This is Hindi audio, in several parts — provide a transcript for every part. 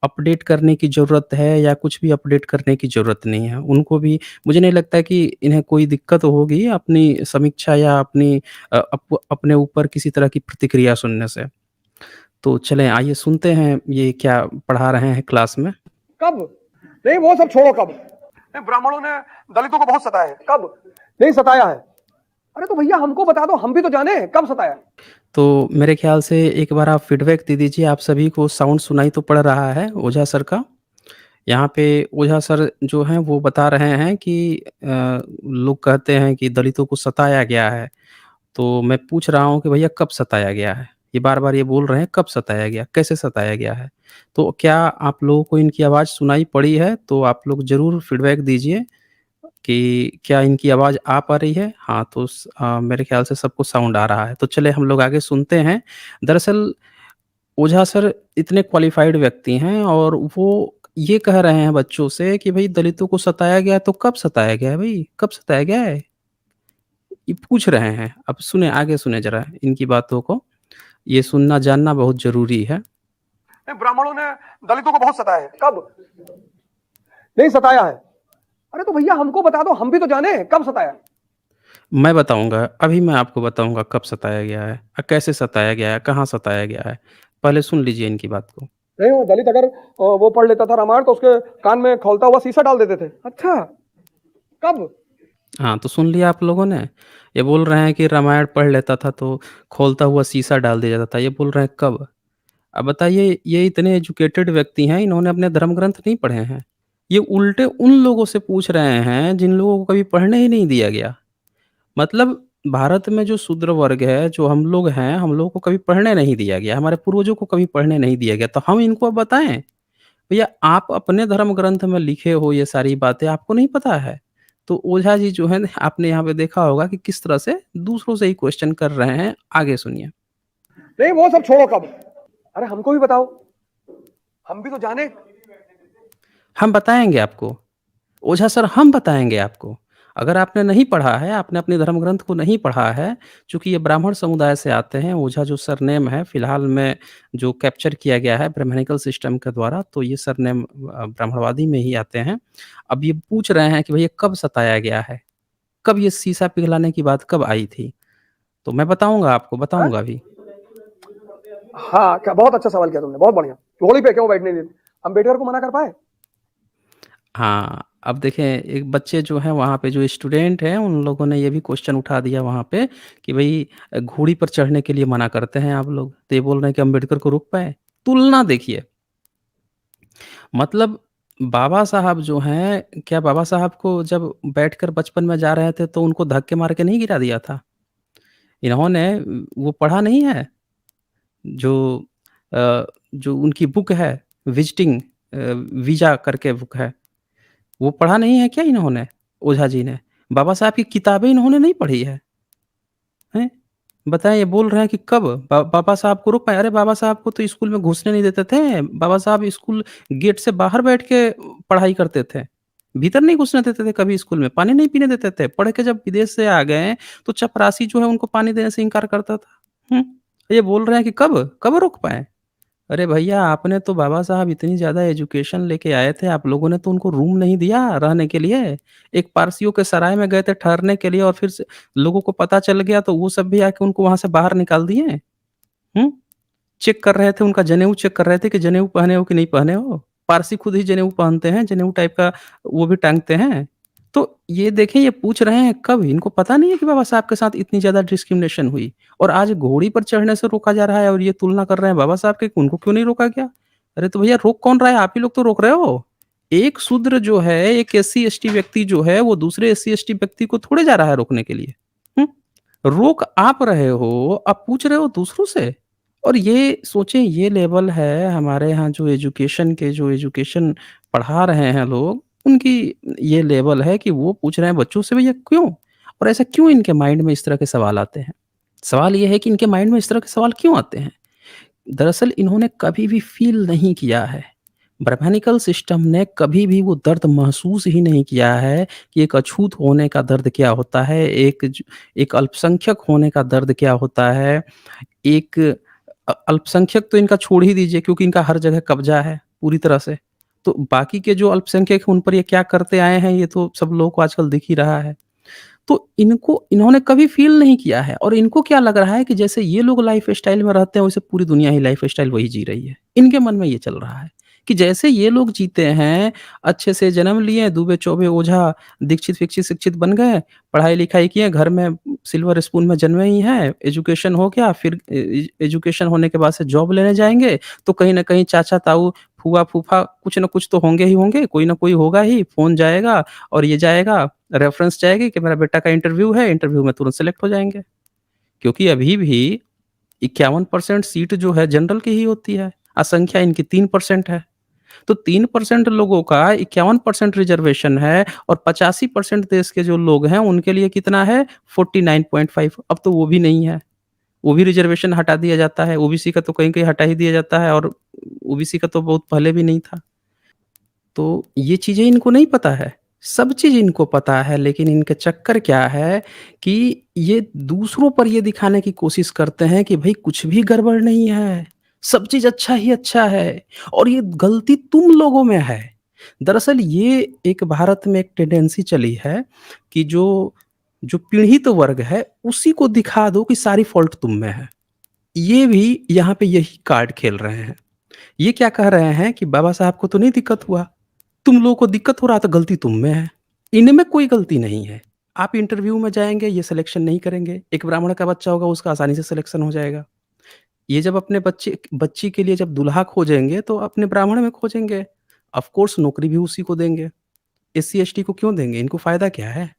अपडेट करने की ज़रूरत है या कुछ भी अपडेट करने की ज़रूरत नहीं है। उनको भी मुझे नहीं लगता कि इन्हें कोई दिक्कत होगी अपनी समीक्षा या अपनी अपने ऊपर किसी तरह की प्रतिक्रिया सुनने से। तो चलें आइए सुनते हैं ये क्या पढ़ा रहे हैं क्लास में। कब? नहीं वो सब छोड़ो कब। नहीं, ब्राह्मणों ने दलितों को बहुत सताया है। कब? नहीं सताया है। अरे तो भैया हमको बता दो, हम भी तो जाने कब सताया। तो मेरे ख़्याल से एक बार आप फ़ीडबैक दे दीजिए, आप सभी को साउंड सुनाई तो पड़ रहा है ओझा सर का? यहाँ पे ओझा सर जो हैं वो बता रहे हैं कि लोग कहते हैं कि दलितों को सताया गया है। तो मैं पूछ रहा हूँ कि भैया कब सताया गया है? ये बार-बार ये बोल रहे हैं कब सताया गया? कैसे सताया गया है? तो क्या आप लोगों को इनकी आवाज़ सुनाई पड़ी है? तो आप लोग ज़रूर फ़ीडबैक दीजिए कि क्या इनकी आवाज़ आ पा रही है? हाँ, तो मेरे ख़्याल से सबको साउंड आ रहा है। तो चलिए हम लोग आगे सुनते हैं। दरअसल ओझा सर इतने क्वालिफ़ाइड व्यक्ति हैं और वो ये कह रहे हैं बच्चों से कि भई दलितों को सताया गया तो कब सताया गया है भई? कब सताया गया है? ये पूछ रहे हैं। अब सुने आगे सुने ज़रा इनकी बातों को। ये सुनना जानना बहुत ज़रूरी है। नहीं, ब्राह्मणों ने दलितों को बहुत सताया है। कब? नहीं सताया है। अरे तो भैया हमको बता दो, हम भी तो जाने कब सताया। मैं बताऊँगा, अभी मैं आपको बताऊँगा कब सताया गया है, कैसे सताया गया है, कहाँ सताया गया है। पहले सुन लीजिए इनकी बात को। नहीं वो दलित अगर वो पढ़ लेता था रामायण तो उसके कान में खौलता हुआ शीशा डाल देते थे। अच्छा कब? हाँ, तो सुन लिया आप लोगों ने? ये बोल रहे हैं कि रामायण पढ़ लेता था तो खौलता हुआ शीशा डाल दिया जाता था। ये बोल रहे हैं कब? अब बताइए ये इतने एजुकेटेड व्यक्ति हैं, इन्होंने अपने धर्म ग्रंथ नहीं पढ़े हैं। ये उल्टे उन लोगों से पूछ रहे हैं जिन लोगों को कभी पढ़ने ही नहीं दिया गया। मतलब भारत में जो शूद्र वर्ग है, जो हम लोग हैं, हम लोगों को कभी पढ़ने नहीं दिया गया, हमारे पूर्वजों को कभी पढ़ने नहीं दिया गया, तो हम इनको अब बताएँ? भैया आप अपने धर्म ग्रंथ में लिखे हो ये सारी बातें, आपको नहीं पता है? तो ओझा जी जो हैं आपने यहाँ पे देखा होगा कि किस तरह से दूसरों से ही क्वेश्चन कर रहे हैं, आगे सुनिए। नहीं वो सब छोड़ो कब। अरे हमको भी बताओ, हम भी तो जाने। हम बताएँगे आपको। ओझा सर हम बताएँगे आपको। अगर आपने नहीं पढ़ा है, आपने अपने धर्म ग्रंथ को नहीं पढ़ा है, चूँकि ये ब्राह्मण समुदाय से आते हैं, ओझा जो सरनेम है फ़िलहाल में जो कैप्चर किया गया है ब्राह्मणिकल सिस्टम के द्वारा, तो ये सरनेम ब्राह्मणवादी में ही आते हैं। अब ये पूछ रहे हैं कि भैया कब सताया गया है? कब ये शीशा पिघलाने की बात कब आई थी? तो मैं बताऊँगा आपको, हाँ बताऊँगा अभी। हाँ, क्या बहुत अच्छा सवाल किया तुमने, बहुत बढ़िया। घोड़ी पे क्यों बैठने नहीं? अम्बेडकर को मना कर पाए? हाँ, अब देखें एक बच्चे जो हैं वहाँ पे जो स्टूडेंट हैं उन लोगों ने ये भी क्वेश्चन उठा दिया वहाँ पे कि भई घोड़ी पर चढ़ने के लिए मना करते हैं आप लोग। तो ये बोल रहे हैं कि अम्बेडकर को रोक पाए? तुलना देखिए, मतलब बाबा साहब जो हैं, क्या बाबा साहब को जब बैठकर बचपन में जा रहे थे तो उनको धक्के मार के नहीं गिरा दिया था? इन्होंने वो पढ़ा नहीं है जो जो उनकी बुक है विज़िटिंग वीज़ा करके बुक है। वो पढ़ा नहीं है क्या इन्होंने, ओझा जी ने? बाबा साहब की किताबें इन्होंने नहीं पढ़ी है, हैं? बताएँ ये बोल रहे हैं कि कब बाबा साहब को रोक पाएँ? अरे बाबा साहब को तो स्कूल में घुसने नहीं देते थे। बाबा साहब स्कूल गेट से बाहर बैठ के पढ़ाई करते थे। भीतर नहीं घुसने देते थे कभी स्कूल में, पानी नहीं पीने देते थे। पढ़ के जब विदेश से आ गए, तो चपरासी जो है उनको पानी देने से इनकार करता था। ये बोल रहे हैं कि कब? कब रोक पाएँ? अरे भैया आपने तो बाबा साहब इतनी ज़्यादा एजुकेशन लेके आए थे, आप लोगों ने तो उनको रूम नहीं दिया रहने के लिए। एक पारसियों के सराय में गए थे ठहरने के लिए और फिर से लोगों को पता चल गया तो वो सब भी आके उनको वहाँ से बाहर निकाल दिए। हुँ? चेक कर रहे थे उनका जनेऊ चेक कर रहे थे कि जनेऊ पहने हो कि नहीं पहने हो। पारसी खुद ही जनेऊ पहनते हैं, जनेऊ टाइप का वो भी टाँगते हैं। तो ये देखिए ये पूछ रहे हैं कब? इनको पता नहीं है कि बाबा साहब के साथ इतनी ज़्यादा डिस्क्रिमिनेशन हुई और आज घोड़ी पर चढ़ने से रोका जा रहा है और ये तुलना कर रहे हैं बाबा साहब की, उनको क्यों नहीं रोका गया? अरे तो भैया रोक कौन रहा है? आप ही लोग तो रोक रहे हो। एक शूद्र जो है, एक एससी-एसटी व्यक्ति जो है, वो दूसरे एससी-एसटी व्यक्ति को थोड़े जा रहा है रोकने के लिए। हुँ? रोक आप रहे हो, आप पूछ रहे हो दूसरों से। और ये सोचें ये लेवल है हमारे यहाँ जो एजुकेशन पढ़ा रहे हैं लोग, उनकी ये लेवल है कि वो पूछ रहे हैं बच्चों से भैया क्यों? और ऐसा क्यों इनके माइंड में इस तरह के सवाल आते हैं? सवाल ये है कि इनके माइंड में इस तरह के सवाल क्यों आते हैं? दरअसल इन्होंने कभी भी फ़ील नहीं किया है। ब्रह्मानिकल सिस्टम ने कभी भी वो दर्द महसूस ही नहीं किया है कि एक अछूत होने का दर्द क्या होता है, एक अल्पसंख्यक होने का दर्द क्या होता है, एक अल्पसंख्यक तो इनका छोड़ ही दीजिए क्योंकि इनका हर जगह कब्ज़ा है। पूरी तरह से। तो बाकी के जो अल्पसंख्यक हैं, उन पर ये क्या करते आए हैं, ये तो सब लोगों को आजकल दिख ही रहा है। तो इन्होंने कभी फ़ील नहीं किया है और इनको क्या लग रहा है कि जैसे ये लोग लाइफ़स्टाइल में रहते हैं, वैसे पूरी दुनिया ही लाइफ़स्टाइल वही जी रही है। इनके मन में ये चल रहा है कि जैसे ये लोग जीते हैं, अच्छे से जन्म लिए, दूबे-चौबे, ओझा, दीक्षित-वीक्षित, शिक्षित बन गए, पढ़ाई-लिखाई किए, घर में सिल्वर स्पून में जन्मे ही हैं, एजुकेशन हो गया, फिर एजुकेशन होने के बाद से जॉब लेने जाएँगे, तो कहीं न कहीं चाचा-ताऊ, फूआ-फूफा कुछ न कुछ तो होंगे ही होंगे, कोई न कोई होगा ही, फ़ोन जाएगा और ये जाएगा, रेफ़रेंस जाएगी कि मेरा बेटा का इंटरव्यू है, इंटरव्यू में तुरंत सेलेक्ट हो जाएँगे। क्योंकि अभी भी 51% सीट जो है जनरल की ही होती है, संख्या इनकी 3% है। तो 3% लोगों का 51% रिज़र्वेशन है और 85% देश के जो लोग हैं उनके लिए कितना है 49.5, अब तो वो भी नहीं है। वो भी रिज़र्वेशन हटा दिया जाता है, ओबीसी का तो कहीं-कहीं हटा ही दिया जाता है और ओबीसी का तो बहुत पहले भी नहीं था। तो ये चीज़ें इनको नहीं पता है। सब चीज़ इनको पता है लेकिन इनके चक्कर क्या है कि ये दूसरों पर ये दिखाने की कोशिश करते हैं कि भई कुछ भी गड़बड़ नहीं है, सब चीज़ अच्छा ही अच्छा है और ये गलती तुम लोगों में है। दरअसल ये एक भारत में एक टेंडेंसी चली है कि जो पीड़ित वर्ग है, उसी को दिखा दो कि सारी फ़ॉल्ट तुम में है। ये भी यहाँ पे यही कार्ड खेल रहे हैं। ये क्या कह रहे हैं कि बाबा साहब को तो नहीं दिक्कत हुआ, तुम लोगों को दिक्कत हो रहा तो गलती तुम में है। इनमें कोई गलती नहीं है। आप इंटरव्यू में जाएँगे, ये सिलेक्शन नहीं करेंगे। एक ब्राह्मण का बच्चा होगा, उसका आसानी से सिलेक्शन हो जाएगा। ये जब अपने बच्ची के लिए जब दूल्हा खोजेंगे, तो अपने ब्राह्मण में खोजेंगे। ऑफ़ कोर्स नौकरी भी उसी को देंगे। एससी, एसटी को क्यों देंगे? इनको फ़ायदा क्या है?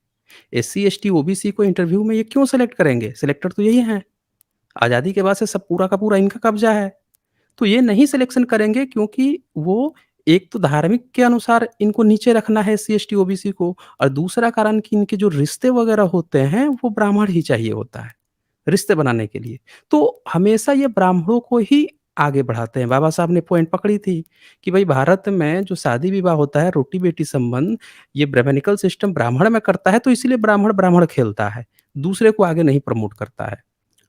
एससी, एसटी, ओबीसी को इंटरव्यू में ये क्यों सेलेक्ट करेंगे? सिलेक्टर तो यही हैं। आज़ादी के बाद से सब पूरा का पूरा इनका कब्ज़ा है। तो ये नहीं सिलेक्शन करेंगे क्योंकि वो एक तो धार्मिक के अनुसार इनको नीचे रखना है एससी, एसटी, ओबीसी को और दूसरा कारण कि इनके जो रिश्ते वगैरह होते हैं, वो ब्राह्मण ही चाहिए होता है, रिश्ते बनाने के लिए। तो हमेशा ये ब्राह्मणों को ही आगे बढ़ाते हैं। बाबा साहब ने पॉइंट पकड़ी थी कि भई भारत में जो शादी-विवाह होता है, रोटी-बेटी संबंध, ये ब्राह्मणिकल सिस्टम ब्राह्मण में करता है, तो इसीलिए ब्राह्मण-ब्राह्मण खेलता है, दूसरे को आगे नहीं प्रमोट करता है।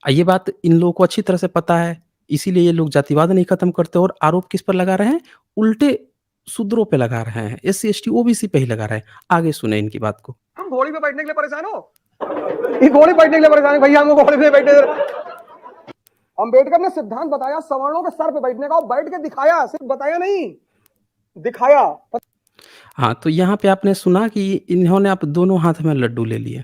ये बात इन लोगों को अच्छी तरह से पता है, इसीलिए ये लोग जातिवाद नहीं खत्म करते और आरोप किस पर लगा रहे हैं? उल्टे शूद्रों पे लगा रहे हैं, एससी, एसटी, ओबीसी पे ही लगा रहे हैं। आगे सुनें इनकी बात को। हम घोड़ी पे बैठने के लिए परेशान हो, ये घोड़ी बैठने के लिए परेशान है भैया, हमको घोड़ी पे बैठने अम्बेडकर ने सिद्धांत बताया सवर्णों के सर पे बैठने का, और बैठ के दिखाया, सिर्फ बताया नहीं, दिखाया। हाँ, तो यहाँ पे आपने सुना कि इन्होंने आप दोनों हाथ में लड्डू ले लिए।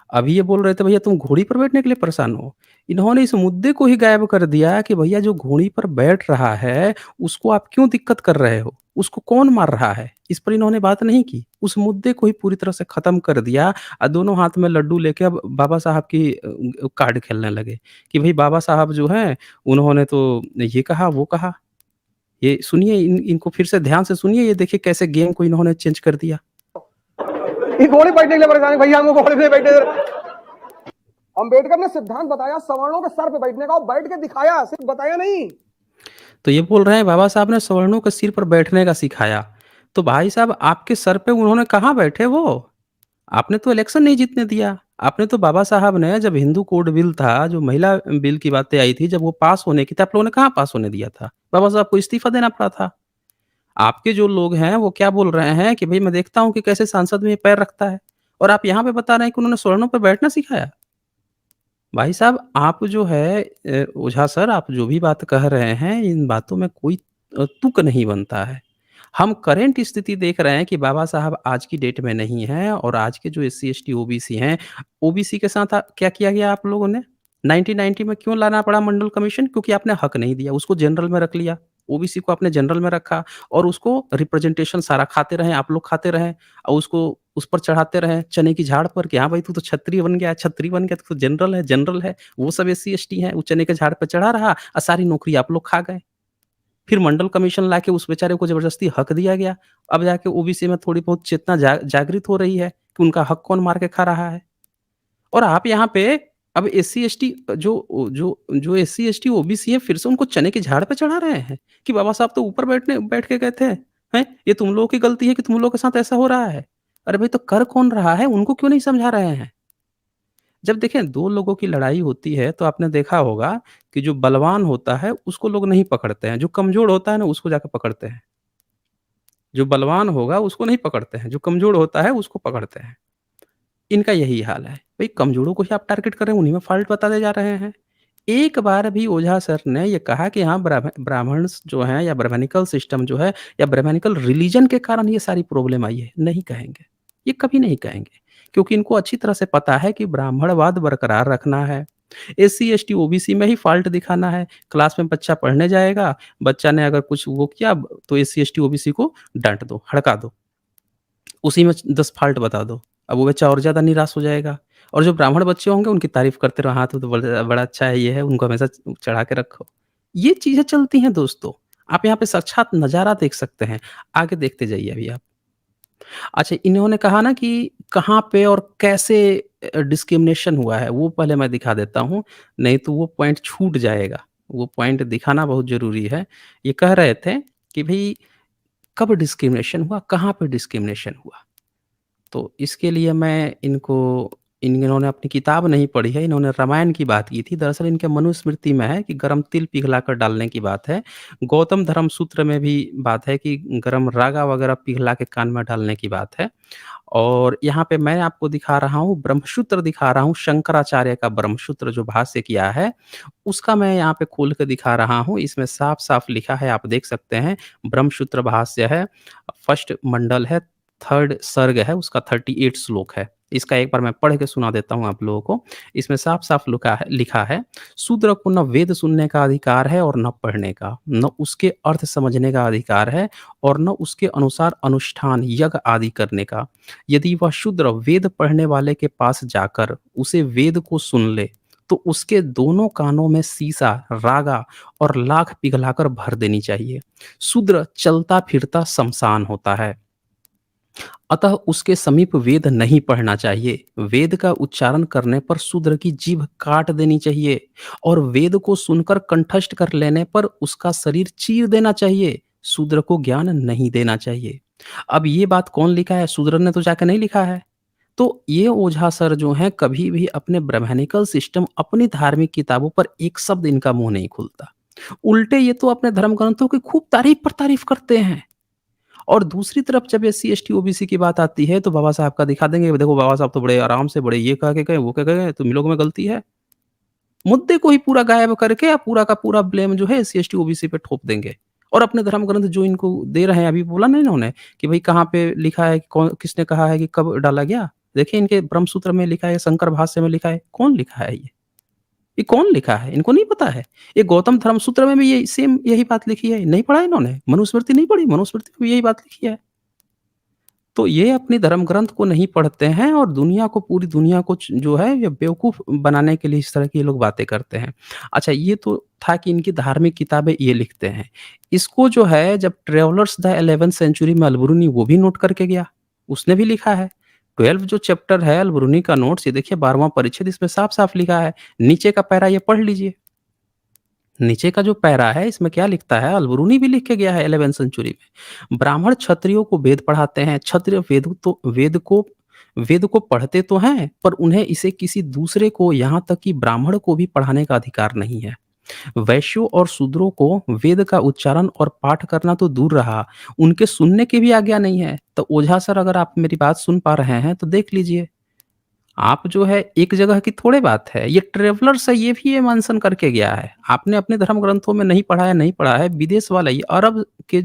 अभी ये बोल रहे थे भैया तुम घोड़ी पर बैठने के लिए परेशान हो। इन्होंने इस मुद्दे को ही गायब कर दिया कि भैया जो घोड़ी पर बैठ रहा है, उसको आप क्यों दिक्कत कर रहे हो? उसको कौन मार रहा है? इस पर इन्होंने बात नहीं की। उस मुद्दे को ही पूरी तरह से खत्म कर दिया दोनों हाथ में लड्डू लेके अब बाबा साहब की कार्ड खेलने लगे कि भई बाबा साहब जो हैं, उन्होंने तो ये कहा, वो कहा। ये सुनिए इनको फिर से ध्यान से सुनिए, ये देखिए कैसे गेम को इन्होंने चेंज कर दिया। ये घोड़ी बैठने के लिए परेशान है भैया, हमको घोड़ी पे बैठने अम्बेडकर ने सिद्धांत बताया सवर्णों के सर पे बैठने का, और बैठ के दिखाया, सिर्फ बताया नहीं। तो ये बोल रहे हैं बाबा साहब ने सवर्णों के सिर पर बैठने का सिखाया। तो भाई साहब आपके सर पे उन्होंने कहाँ बैठे वो? आपने तो इलेक्शन नहीं जीतने दिया। आपने तो बाबा साहब ने जब हिंदू कोड बिल था, जो महिला बिल की बातें आई थी, जब वो पास होने की थी, आप लोगों ने कहाँ पास होने दिया था? बाबा साहब को इस्तीफ़ा देना पड़ा था। आपके जो लोग हैं वो क्या बोल रहे हैं कि भई मैं देखता हूँ कि कैसे सांसद में ये पैर रखता है और आप यहाँ पे बता रहे हैं कि उन्होंने स्वर्णों पे बैठना सिखाया। भाई साहब आप जो है ओझा सर आप जो भी बात कह रहे हैं इन बातों में कोई तुक नहीं बनता है। हम करंट स्थिति देख रहे हैं कि बाबा साहब आज की डेट में नहीं हैं और आज के जो एससी, एसटी, ओबीसी हैं, ओबीसी के साथ क्या किया गया आप लोगों ने? 1990 में क्यों लाना पड़ा मंडल कमीशन? क्योंकि आपने हक नहीं दिया, उसको जनरल में रख लिया। ओबीसी को आपने जनरल में रखा और उसको रिप्रेजेंटेशन सारा खाते रहें, आप लोग खाते रहें और उसको उस पर चढ़ाते रहें चने की झाड़ पर कि हाँ भाई तू तो क्षत्रिय बन गया, छत्री बन गया, तू तो जनरल है, वो सब एससी, एसटी हैं, वो चने के झाड़ पे चढ़ा रहा और सारी नौकरी आप लोग खा गए। फिर मंडल कमीशन लाके उस बेचारे को ज़बरदस्ती हक दिया गया। अब जाके ओबीसी में थोड़ी बहुत चेतना जागृत हो रही है कि उनका हक कौन मार के खा रहा है। और आप यहाँ पे अब एससी, एसटी जो एससी, एसटी, ओबीसी है फिर से उनको चने के झाड़ पे चढ़ा रहे हैं कि बाबा साहब तो ऊपर बैठ के गए थे। हैं? ये तुम लोगों की गलती है कि तुम लोगों के साथ ऐसा हो रहा है। अरे भाई तो कर कौन रहा है? उनको क्यों नहीं समझा रहे हैं? जब देखें 2 लोगों की लड़ाई होती है तो आपने देखा होगा कि जो बलवान होता है उसको लोग नहीं पकड़ते हैं, जो कमज़ोर होता है ना उसको जाके पकड़ते हैं। जो बलवान होगा उसको नहीं पकड़ते हैं, जो कमज़ोर होता है उसको पकड़ते हैं। इनका यही हाल है। भई कमज़ोरों को ही आप टारगेट कर रहे हैं, उन्हीं में फ़ॉल्ट बताते जा रहे हैं। एक बार भी ओझा सर ने ये कहा कि हाँ, ब्राह्मण्स जो हैं या ब्राह्मणिकल सिस्टम जो है या ब्राह्मणिकल रिलिजन के कारण ये सारी प्रॉब्लम आई है, नहीं कहेंगे। ये कभी नहीं कहेंगे, क्योंकि इनको अच्छी तरह से पता है कि ब्राह्मणवाद बरकरार रखना है। एससी, एसटी, ओबीसी में ही फ़ॉल्ट दिखाना है। क्लास में बच्चा पढ़ने जाएगा, बच्चा ने अगर कुछ वो किया तो एससी, एसटी, ओबीसी को डाँट दो, हड़का दो। उसी में 10 फ़ॉल्ट बता दो। अब वो बच्चा और ज़्यादा निराश हो जाएगा और जो ब्राह्मण बच्चे होंगे उनकी तारीफ़ करते रहो, हाँ, तो बड़ा बड़ा अच्छा है, ये है, उनको हमेशा चढ़ा के रखो। ये चीज़ें चलती हैं दोस्तों। आप यहाँ पे साक्षात नज़ारा देख सकते हैं। आगे देखते जाइए अभी आप। अच्छा, इन्होंने कहा ना कि कहाँ पे और कैसे डिस्क्रिमिनेशन हुआ है, वो पहले मैं दिखा देता हूँ, नहीं तो वो पॉइंट छूट जाएगा। वो पॉइंट दिखाना बहुत ज़रूरी है। ये कह रहे थे कि भई कब डिस्क्रिमिनेशन हुआ, कहाँ पे डिस्क्रिमिनेशन हुआ? तो इसके लिए मैं इन्होंने अपनी किताब नहीं पढ़ी है, इन्होंने रामायण की बात की थी। दरअसल इनके मनुस्मृति में है कि गरम तिल पिघलाकर डालने की बात है। गौतम धर्म सूत्र में भी बात है कि गरम रागा वगैरह पिघला के कान में डालने की बात है। और यहाँ पे मैं आपको दिखा रहा हूँ, ब्रह्मसूत्र दिखा रहा हूँ, शंकराचार्य का ब्रह्मसूत्र जो भाष्य किया है, उसका मैं यहाँ पे खोल के दिखा रहा हूँ। इसमें साफ-साफ लिखा है, आप देख सकते हैं, ब्रह्मसूत्र भाष्य है, फर्स्ट मंडल है, 3rd सर्ग है, उसका 38 श्लोक है। इसका एक बार मैं पढ़ के सुना देता हूँ आप लोगों को। इसमें साफ-साफ लिखा है, शूद्र को न वेद सुनने का अधिकार है और न पढ़ने का, न उसके अर्थ समझने का अधिकार है और न उसके अनुसार अनुष्ठान, यज्ञ आदि करने का। यदि वह शूद्र वेद पढ़ने वाले के पास जाकर उसे वेद को सुन ले, तो उसके दोनों कानों में सीसा, रागा और लाख पिघलाकर भर देनी चाहिए। शूद्र चलता-फिरता श्मशान होता है। अतः उसके समीप वेद नहीं पढ़ना चाहिए। वेद का उच्चारण करने पर शूद्र की जीभ काट देनी चाहिए और वेद को सुनकर कंठस्थ कर लेने पर उसका शरीर चीर देना चाहिए। शूद्र को ज्ञान नहीं देना चाहिए। अब ये बात कौन लिखा है? शूद्र ने तो जाके नहीं लिखा है। तो ये ओझा सर जो हैं कभी भी अपने ब्राह्मणिकल सिस्टम, अपनी धार्मिक किताबों पर एक शब्द इनका मुँह नहीं खुलता। उल्टे ये तो अपने धर्म ग्रंथों की खूब तारीफ़ पर तारीफ़ करते हैं। और दूसरी तरफ जब एससी, एसटी, ओबीसी की बात आती है तो बाबा साहब का दिखा देंगे, देखो बाबा साहब तो बड़े आराम से बड़े ये कह के गए, वो कह के गए, तुम लोगों में गलती है। मुद्दे को ही पूरा गायब करके पूरा का पूरा ब्लेम जो है एससी, एसटी, ओबीसी पे ठोप देंगे। और अपने धर्म ग्रंथ जो इनको दे रहे हैं, अभी बोला ना इन्होंने कि भई कहाँ पे लिखा है, कौन किसने कहा है कि कब डाला गया? देखिए इनके ब्रह्मसूत्र में लिखा है, शंकर भाष्य में लिखा है, कौन लिखा है ये? ये कौन लिखा है? इनको नहीं पता है। ये गौतम धर्मसूत्र में भी ये सेम यही बात लिखी है, नहीं पढ़ा इन्होंने? मनुस्मृति नहीं पढ़ी? मनुस्मृति में भी यही बात लिखी है। तो ये अपनी धर्म ग्रंथ को नहीं पढ़ते हैं और दुनिया को, पूरी दुनिया को जो है ये बेवकूफ़ बनाने के लिए इस तरह की ये लोग बातें करते हैं। अच्छा, ये तो था कि इनकी धार्मिक किताबें ये लिखते हैं। इसको जो है जब ट्रैवलर्स द 11th सेंचुरी में अल-बरूनी वो भी नोट करके गया। उसने भी लिखा है। 12 जो चैप्टर है अल-बरूनी का नोट्स, ये देखिए 12वाँ परिच्छेद, इसमें साफ-साफ लिखा है। नीचे का पैरा ये पढ़ लीजिए। नीचे का जो पैरा है इसमें क्या लिखता है, अल-बरूनी भी लिख के गया है 11th सेंचुरी में। ब्राह्मण क्षत्रियों को वेद पढ़ाते हैं, क्षत्रिय वेद को पढ़ते तो हैं, पर उन्हें इसे किसी दूसरे को, यहाँ तक कि ब्राह्मण को भी पढ़ाने का अधिकार नहीं है। वैश्यों और शूद्रों को वेद का उच्चारण और पाठ करना तो दूर रहा, उनके सुनने की भी आज्ञा नहीं है। तो ओझा सर, अगर आप मेरी बात सुन पा रहे हैं तो देख लीजिए। आप जो है एक जगह की थोड़े बात है, ये ट्रैवलर्स है, ये भी ये मेंशन करके गया है। आपने अपने धर्म ग्रंथों में नहीं पढ़ा है, विदेश वाला ये अरब के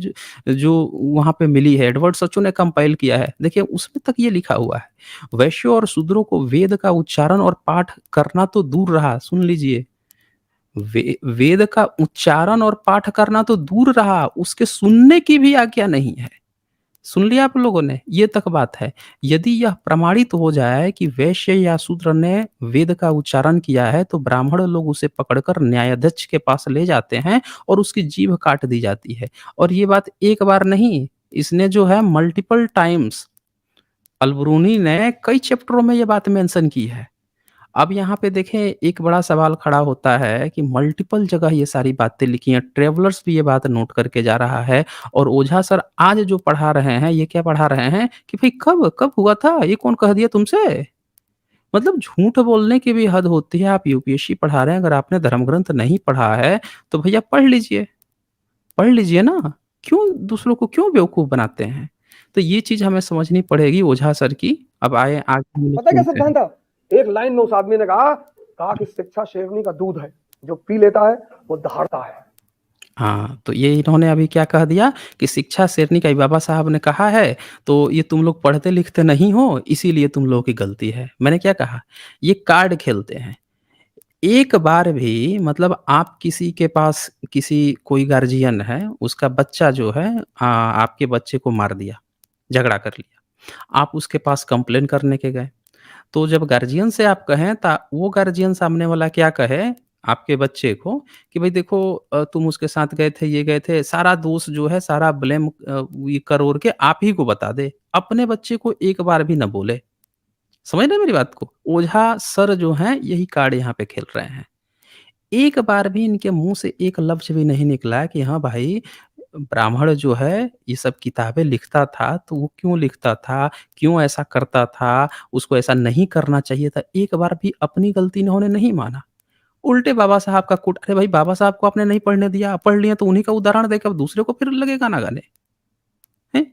जो वहाँ पे मिली है, एडवर्ड सचू ने कंपाइल किया है, देखिए उसमें तक ये लिखा हुआ है। वैश्यों और शूद्रों को वेद का उच्चारण और पाठ करना तो दूर रहा, सुन लीजिए, वेद का उच्चारण और पाठ करना तो दूर रहा, उसके सुनने की भी आज्ञा नहीं है। सुन लिया आप लोगों ने? ये तक बात है। यदि यह प्रमाणित हो जाए कि वैश्य या शूद्र ने वेद का उच्चारण किया है, तो ब्राह्मण लोग उसे पकड़कर न्यायाध्यक्ष के पास ले जाते हैं और उसकी जीभ काट दी जाती है। और ये बात एक बार नहीं, इसने जो है मल्टीपल टाइम्स, अल-बरूनी ने कई चैप्टरों में ये बात मेंशन की है। अब यहाँ पे देखें, एक बड़ा सवाल खड़ा होता है कि मल्टीपल जगह ये सारी बातें लिखी हैं, ट्रैवलर्स भी ये बात नोट करके जा रहा है और ओझा सर आज जो पढ़ा रहे हैं, ये क्या पढ़ा रहे हैं कि भई कब, कब हुआ था? ये कौन कह दिया तुमसे? मतलब झूठ बोलने की भी हद होती है। आप यूपीएससी पढ़ा रहे हैं, अगर आपने धर्म ग्रंथ नहीं पढ़ा है, तो भैया पढ़ लीजिए ना। क्यों दूसरों को क्यों बेवकूफ़ बनाते हैं? तो ये चीज़ हमें समझनी पड़ेगी ओझा सर की। अब आए आगे हम लोग पता है क्या सुनते हैं। सिद्धांत था? एक लाइन में उस आदमी ने कहा कि शिक्षा शेरनी का दूध है, जो पी लेता है वो दहाड़ता है। हाँ, तो ये इन्होंने अभी क्या कह दिया कि शिक्षा शेरनी का बाबा साहब ने कहा है, तो ये तुम लोग पढ़ते-लिखते नहीं हो, इसीलिए तुम लोगों की गलती है। मैंने क्या कहा? ये कार्ड खेलते हैं। एक बार भी मतलब आप किसी के पास किसी कोई गार्जियन है, उसका बच्चा जो है आपके बच्चे को मार दिया, झगड़ा कर लिया। आप उसके पास कंप्लेन करने के गए। तो जब गार्जियन से आप कहें ता वो गार्जियन सामने वाला क्या कहे आपके बच्चे को कि भाई देखो तुम उसके साथ ये गए थे, सारा दोष जो है सारा ब्लेम ये कर-ओर के आप ही को बता दे। अपने बच्चे को एक बार भी ना बोले। समझ रहे हैं मेरी बात को? ओझा सर जो हैं यही कार्ड यहाँ पे खेल रहे हैं। एक बार भी इनके मुँह से एक लफ़्ज़ भी नहीं निकला कि हाँ भाई, ब्राह्मण जो है ये सब किताबें लिखता था, तो वो क्यों लिखता था? क्यों ऐसा करता था? उसको ऐसा नहीं करना चाहिए था। एक बार भी अपनी गलती इन्होंने नहीं माना। उल्टे बाबा साहब का कोट अरे भाई बाबा साहब को आपने नहीं पढ़ने दिया, पढ़ लिए तो उन्हीं का उदाहरण देके अब दूसरे को फिर लगे गाना गाने। हैं?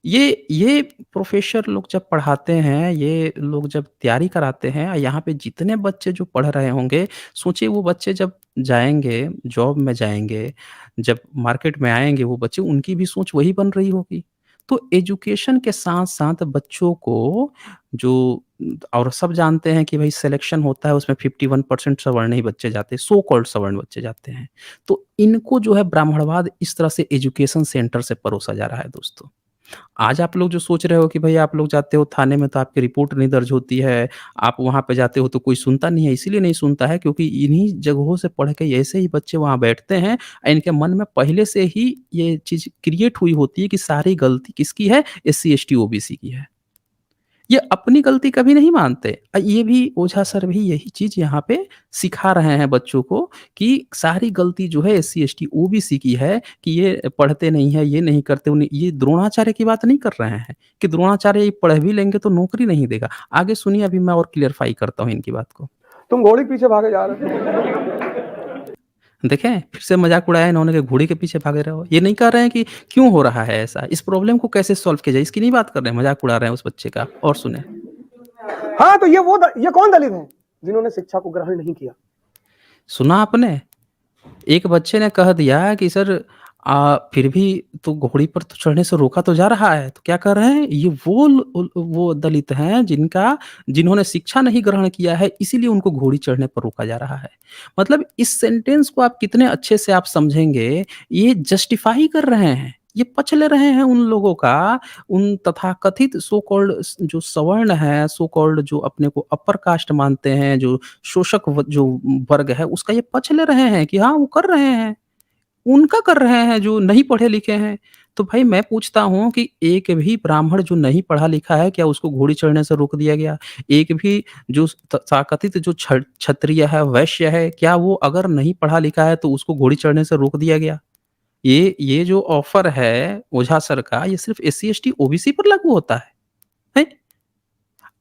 ये प्रोफ़ेसर लोग जब पढ़ाते हैं, ये लोग जब तैयारी कराते हैं, यहाँ पे जितने बच्चे जो पढ़ रहे होंगे, सोचिए वो बच्चे जब जाएँगे, जॉब में जाएँगे, जब मार्केट में आएँगे वो बच्चे, उनकी भी सोच वही बन रही होगी। तो एजुकेशन के साथ-साथ बच्चों को जो और सब जानते हैं कि भई सिलेक्शन होता है उसमें 51% सवर्ण ही बच्चे जाते हैं, सो कॉल्ड सवर्ण बच्चे जाते हैं। तो इनको जो है ब्राह्मणवाद इस तरह से एजुकेशन सेंटर से परोसा जा रहा है दोस्तों। आज आप लोग जो सोच रहे हो कि भई आप लोग जाते हो थाने में तो आपकी रिपोर्ट नहीं दर्ज होती है, आप वहाँ पे जाते हो तो कोई सुनता नहीं है, इसीलिए नहीं सुनता है क्योंकि इन्हीं जगहों से पढ़ के ऐसे ही बच्चे वहाँ बैठते हैं इनके मन में पहले से ही ये चीज़ क्रिएट हुई होती है कि सारी गलती किसकी है? एससी, एसटी, ओबीसी की है। ये अपनी गलती कभी नहीं मानते। ये भी ओझा सर भी यही चीज़ यहाँ पे सिखा रहे हैं बच्चों को कि सारी गलती जो है एससी, एसटी, ओबीसी की है कि ये पढ़ते नहीं है, ये नहीं करते उन्हें ये द्रोणाचार्य की बात नहीं कर रहे हैं कि द्रोणाचार्य ये पढ़ भी लेंगे तो नौकरी नहीं देगा। आगे सुनिए अभी मैं और क्लियरफाई करता हूँ इनकी बात को। तुम घोड़ी के पीछे भागे जा रहे हो। देखें, फिर से मज़ाक उड़ाया इन्होंने कि घोड़े के पीछे भागे रहो। ये नहीं कह रहे हैं कि क्यों हो रहा है ऐसा? इस प्रॉब्लम को कैसे सॉल्व किया जाए? इसकी नहीं बात कर रहे हैं, मज़ाक उड़ा रहे हैं उस बच्चे का। और सुनें। हाँ, तो ये कौन दलित है जिन्होंने शिक्षा को ग्रहण नहीं किया? सुना आपने? एक बच्चे ने कह दिया कि सर फिर भी तो घोड़ी पर तो चढ़ने से रोका तो जा रहा है, तो क्या कर रहे हैं? ये वो दलित हैं जिन्होंने शिक्षा नहीं ग्रहण किया है, इसीलिए उनको घोड़ी चढ़ने पर रोका जा रहा है। मतलब इस सेंटेंस को आप कितने अच्छे से आप समझेंगे, ये जस्टिफाई कर रहे हैं, ये पच ले रहे हैं उन लोगों का, उन तथाकथित सो कॉल्ड जो सवर्ण है, सो कॉल्ड जो अपने को अपर कास्ट मानते हैं, जो शोषक जो वर्ग है, उसका ये पच ले रहे हैं कि हाँ, वो कर रहे हैं। उनका कर रहे हैं जो नहीं पढ़े-लिखे हैं। तो भाई मैं पूछता हूँ कि एक भी ब्राह्मण जो नहीं पढ़ा-लिखा है, क्या उसको घोड़ी चढ़ने से रोक दिया गया? एक भी जो तथाकथित जो क्षत्रिय है, वैश्य है, क्या वो अगर नहीं पढ़ा-लिखा है तो उसको घोड़ी चढ़ने से रोक दिया गया? ये जो ऑफ़र है ओझा सर का, ये सिर्फ़ एससी, एसटी, ओबीसी पर लागू होता है। हैं?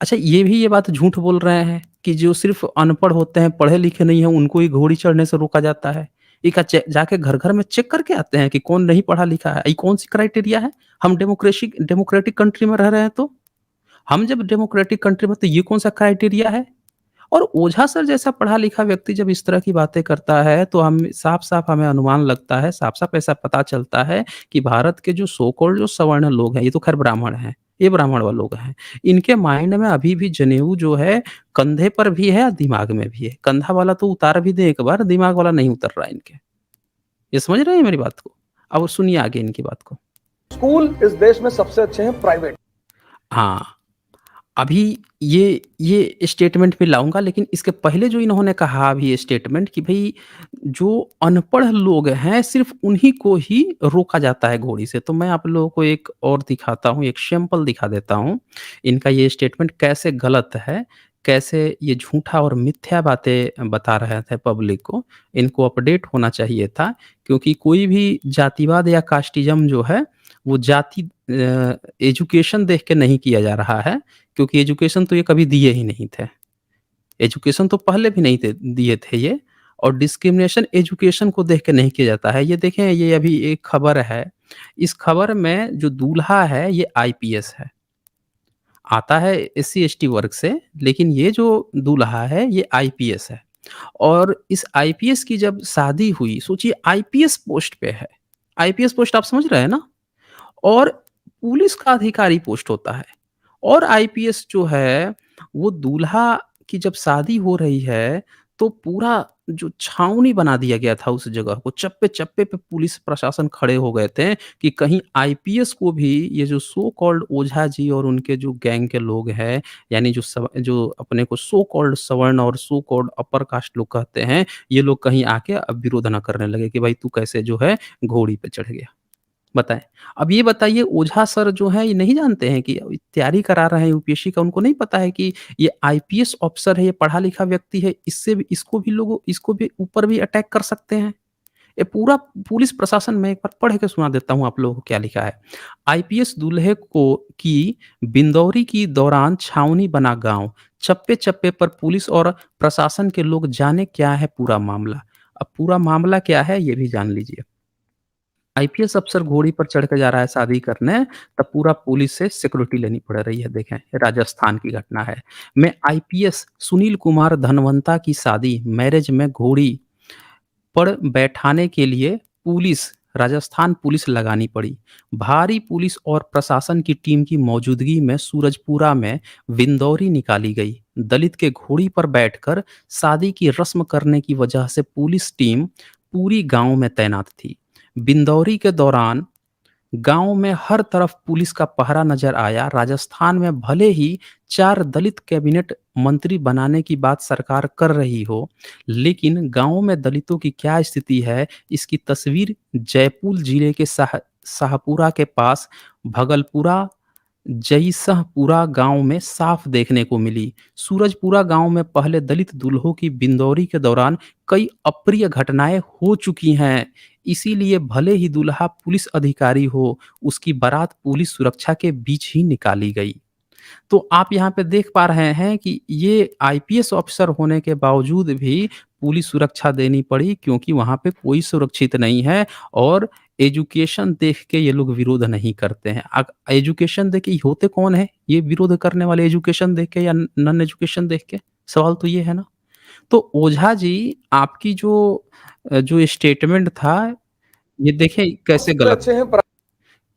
अच्छा ये बात झूठ बोल रहे हैं कि जो सिर्फ़ अनपढ़ होते हैं, पढ़े-लिखे नहीं हैं, उनको ही घोड़ी चढ़ने से रोका जाता है। ये क्या जाके घर-घर में चेक करके आते हैं कि कौन नहीं पढ़ा-लिखा है? ये कौन-सी क्राइटेरिया है? हम डेमोक्रेटिक कंट्री में रह रहे हैं तो? हम जब डेमोक्रेटिक कंट्री में तो ये कौन-सा क्राइटेरिया है? और ओझा सर जैसा पढ़ा-लिखा व्यक्ति जब इस तरह की बातें करता है, तो हम साफ-साफ हमें अनुमान लगता है, साफ-साफ ऐसा पता चलता है कि भारत के जो सो कॉल्ड जो सवर्ण लोग हैं, ये तो ख़ैर ब्राह्मण हैं, ये ब्राह्मण व लोग हैं। इनके माइंड में अभी भी जनेऊ जो है, कंधे पर भी है, दिमाग में भी है। कंधा वाला तो उतार भी दें एक बार, दिमाग वाला नहीं उतर रहा है इनके। ये समझ रहे हैं मेरी बात को? अब सुनिए आगे इनकी बात को। स्कूल इस देश में सबसे अच्छे हैं प्राइवेट। हाँ। अभी ये स्टेटमेंट भी लाऊँगा लेकिन इसके पहले जो इन्होंने कहा अभी ये स्टेटमेंट कि भई जो अनपढ़ लोग हैं सिर्फ़ उन्हीं को ही रोका जाता है घोड़ी से। तो मैं आप लोगों को एक और दिखाता हूँ, एक सैंपल दिखा देता हूँ। इनका ये स्टेटमेंट कैसे गलत है, कैसे ये झूठा और मिथ्या बातें बता रहे थे पब्लिक को। इनको अपडेट होना चाहिए था क्योंकि कोई भी जातिवाद या कास्टिज़्म जो है वो एजुकेशन देख के नहीं किया जा रहा है क्योंकि एजुकेशन तो ये कभी दिए ही नहीं थे। एजुकेशन तो पहले भी नहीं थे दिए थे ये और डिस्क्रिमिनेशन एजुकेशन को देख के नहीं किया जाता है। ये देखें, ये अभी एक खबर है, इस खबर में जो दूल्हा है ये आईपीएस है। आता है एससी-एसटी वर्ग से, लेकिन ये जो दूल्हा है ये आईपीएस है। और इस आईपीएस की जब शादी हुई, सोचिए आईपीएस पोस्ट पे है। आईपीएस पोस्ट आप समझ रहे हैं ना? और पुलिस का अधिकारी पोस्ट होता है। और आईपीएस जो है, वो दूल्हा की जब शादी हो रही है, तो पूरा जो छावनी बना दिया गया था उस जगह को, चप्पे-चप्पे पे पुलिस प्रशासन खड़े हो गए थे कि कहीं आईपीएस को भी ये जो सो कॉल्ड ओझा जी और उनके जो गैंग के लोग हैं, यानी जो अपने को सो कॉल्ड सवर्ण और सो कॉल्ड अपर कास्ट लोग कहते हैं, ये लोग कहीं आके अब विरोध ना करने लगे कि भाई तू कैसे जो है घोड़ी पे चढ़ गया। बताएँ। अब ये बताइए, ओझा सर जो हैं ये नहीं जानते हैं कि तैयारी करा रहे हैं यूपीएससी का, उनको नहीं पता है कि ये आईपीएस ऑफ़िसर है, ये पढ़ा-लिखा व्यक्ति है, इसको भी ऊपर भी अटैक कर सकते हैं। ये पूरा पुलिस प्रशासन, मैं एक बार पढ़ के सुना देता हूँ आप लोगों को क्या लिखा है। आईपीएस दूल्हे को की बिंदौरी की दौरान छावनी बना गाँव, चप्पे-चप्पे पर पुलिस और प्रशासन के लोग, जाने क्या है पूरा मामला। अब पूरा मामला क्या है ये भी जान लीजिए। आईपीएस अफ़सर घोड़ी पर चढ़ के जा रहा है शादी करने, तब पूरा पुलिस से सिक्योरिटी लेनी पड़ रही है, देखें, राजस्थान की घटना है। में आईपीएस सुनील कुमार धनवंता की शादी मैरिज में घोड़ी पर बैठाने के लिए राजस्थान पुलिस लगानी पड़ी। भारी पुलिस और प्रशासन की टीम की मौजूदगी में सूरजपुरा में विंदौरी निकाली गई। दलित के घोड़ी पर बैठकर शादी की रस्म करने की वजह से पुलिस टीम पूरी गांव में तैनात थी। बिंदौरी के दौरान गांव में हर तरफ पुलिस का पहरा नजर आया। राजस्थान में भले ही 4 दलित कैबिनेट मंत्री बनाने की बात सरकार कर रही हो, लेकिन गाँव में दलितों की क्या स्थिति है, इसकी तस्वीर जयपुर जिले के शाहपुरा के पास भगलपुरा जईसहपुरा गांव में साफ देखने को मिली। सूरजपुरा गांव में पहले दलित दूल्हों की बिंदौरी के दौरान कई अप्रिय घटनाएं हो चुकी हैं। इसीलिए भले ही दूल्हा पुलिस अधिकारी हो, उसकी बारात पुलिस सुरक्षा के बीच ही निकाली गई। तो आप यहाँ पे देख पा रहे हैं कि ये आईपीएस ऑफिसर होने के बावजूद भी पुलिस सुरक्षा देनी पड़ी, क्योंकि वहाँ पे कोई सुरक्षित नहीं है। और एजुकेशन देख के ये लोग विरोध नहीं करते हैं। एजुकेशन देख के होते कौन है ये विरोध करने वाले, एजुकेशन देख के या नॉन एजुकेशन देख के? सवाल तो ये है ना। तो ओझा जी, आपकी जो स्टेटमेंट था, ये देखें सबसे अच्छे हैं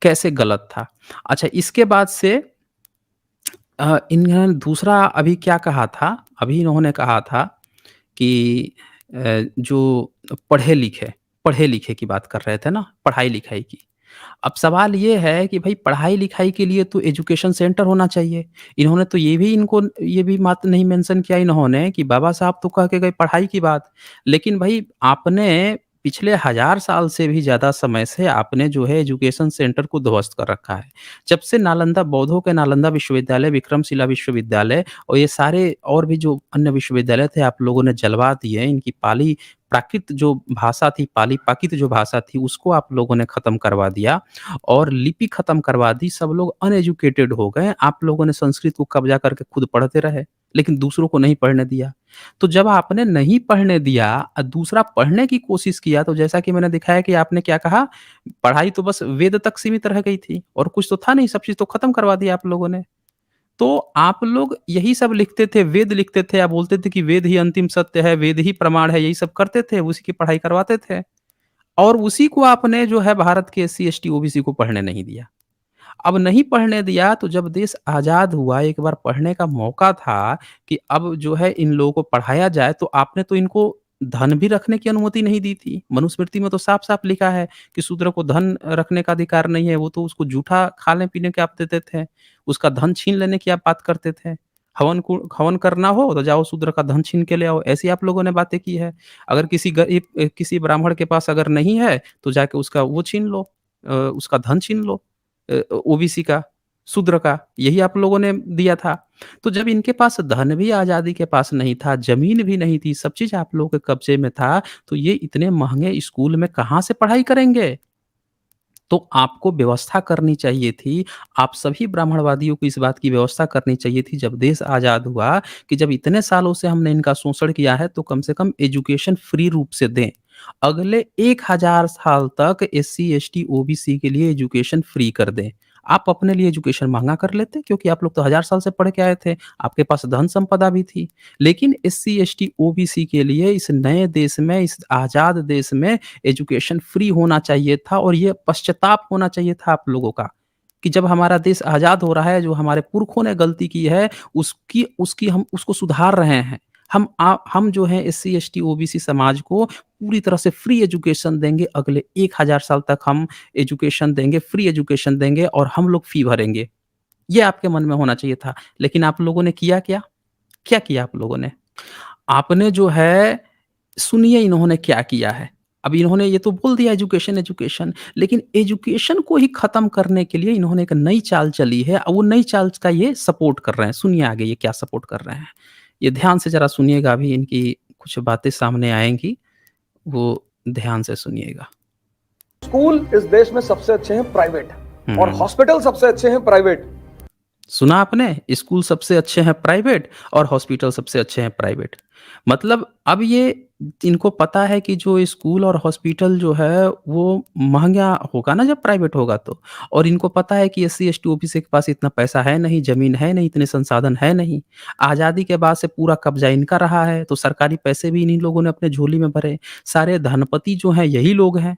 कैसे गलत था। अच्छा, इसके बाद से इन्होंने दूसरा अभी क्या कहा था, अभी इन्होंने कहा था कि जो पढ़े-लिखे पढ़े-लिखे की बात कर रहे थे ना, पढ़ाई-लिखाई की। अब सवाल ये है कि भई पढ़ाई-लिखाई के लिए तो एजुकेशन सेंटर होना चाहिए। इन्होंने तो ये भी बात नहीं मेंशन किया इन्होंने कि बाबा साहब तो कह के गए पढ़ाई की बात। लेकिन भई आपने पिछले 1000 साल से भी ज़्यादा समय से आपने जो है एजुकेशन सेंटर को ध्वस्त कर रखा है। जब से नालंदा बौद्धों के नालंदा विश्वविद्यालय, विक्रमशिला विश्वविद्यालय और ये सारे और भी जो अन्य विश्वविद्यालय थे आप लोगों ने जलवा दिए। इनकी पाली प्राकृत जो भाषा थी, पाली प्राकृत जो भाषा थी उसको आप लोगों ने खत्म करवा दिया और लिपि खत्म करवा दी। सब लोग अनएजुकेटेड हो गए। आप लोगों ने संस्कृत को कब्जा करके खुद पढ़ते रहे, लेकिन दूसरों को नहीं पढ़ने दिया। तो जब आपने नहीं पढ़ने दिया दूसरा पढ़ने की कोशिश किया, तो जैसा कि मैंने दिखाया कि आपने क्या कहा, पढ़ाई तो बस वेद तक सीमित रह गई थी और कुछ तो था नहीं, सब चीज़ तो खत्म करवा दिया आप लोगों ने। तो आप लोग यही सब लिखते थे, वेद लिखते थे, आप बोलते थे कि वेद ही अंतिम सत्य है, वेद ही प्रमाण है, यही सब करते थे, उसी की पढ़ाई करवाते थे। और उसी को आपने जो है भारत के एससी, एसटी, ओबीसी को पढ़ने नहीं दिया। अब नहीं पढ़ने दिया, तो जब देश आज़ाद हुआ, एक बार पढ़ने का मौका था कि अब जो है इन लोगों को पढ़ाया जाए, तो आपने तो इनको धन भी रखने की अनुमति नहीं दी थी। मनुस्मृति में तो साफ-साफ लिखा है कि शूद्र को धन रखने का अधिकार नहीं है, वो तो उसको जूठा खाने-पीने के आप देते थे। उसका धन छीन लेने की आप बात करते थे। हवन करना हो, तो जाओ शूद्र का धन छीन के ले आओ, ऐसी आप लोगों ने बातें की है। अगर किसी ब्राह्मण के पास अगर नहीं है, तो जाके उसका वो छीन लो, उसका धन छीन लो। ओबीसी का, शूद्र का, यही आप लोगों ने दिया था। तो जब इनके पास धन भी आज़ादी के पास नहीं था, ज़मीन भी नहीं थी, सब चीज़ आप लोगों के कब्ज़े में था, तो ये इतने महँगे स्कूल में कहाँ से पढ़ाई करेंगे? तो आपको व्यवस्था करनी चाहिए थी, आप सभी ब्राह्मणवादियों को इस बात की व्यवस्था करनी चाहिए थी जब देश आज़ाद हुआ कि जब इतने सालों से हमने इनका शोषण किया है तो कम से कम एजुकेशन फ्री रूप से दें। अगले 1000 साल तक एससी, एसटी, ओबीसी के लिए एजुकेशन फ्री कर दें। आप अपने लिए एजुकेशन महँगा कर लेते क्योंकि आप लोग तो 1000 साल से पढ़ के आए थे, आपके पास धन संपदा भी थी। लेकिन एससी, एसटी, ओबीसी के लिए इस नए देश में, इस आज़ाद देश में एजुकेशन फ्री होना चाहिए था और ये पश्चाताप होना चाहिए था आप लोगों का, कि जब हमारा देश आज़ाद हो रहा है, जो हमारे पुरखों ने गलती की है, उसकी उसकी हम उसको सुधार रहे हैं। हम जो हैं एससी, एसटी, ओबीसी समाज को पूरी तरह से फ्री एजुकेशन देंगे, अगले 1000 साल तक हम एजुकेशन देंगे, फ्री एजुकेशन देंगे और हम लोग फ़ी भरेंगे। ये आपके मन में होना चाहिए था, लेकिन आप लोगों ने किया क्या? क्या किया आप लोगों ने? आपने जो है सुनिए इन्होंने क्या किया है। अब इन्होंने ये तो बोल दिया एजुकेशन, एजुकेशन, लेकिन एजुकेशन को ही खत्म करने के लिए इन्होंने एक नई चाल चली है और वो नई चाल का ये सपोर्ट कर रहे हैं। सुनिए आगे ये क्या सपोर्ट कर रहे हैं। ये ध्यान से ज़रा सुनिएगा अभी इनकी कुछ बातें सामने आएँगी, वो ध्यान से सुनिएगा। स्कूल इस देश में सबसे अच्छे हैं प्राइवेट, और हुँ। हॉस्पिटल सबसे अच्छे हैं प्राइवेट। सुना आपने? स्कूल सबसे अच्छे हैं प्राइवेट और हॉस्पिटल सबसे अच्छे हैं प्राइवेट। मतलब अब ये इनको पता है कि जो स्कूल और हॉस्पिटल जो है वो महँगा होगा ना जब प्राइवेट होगा तो। और इनको पता है कि एससी, एसटी, ओबीसी के पास इतना पैसा है नहीं, ज़मीन है नहीं, इतने संसाधन है नहीं। आज़ादी के बाद से पूरा कब्ज़ा इनका रहा है, तो सरकारी पैसे भी इन्हीं लोगों ने अपने झोली में भरे। सारे धनपति जो हैं यही लोग हैं।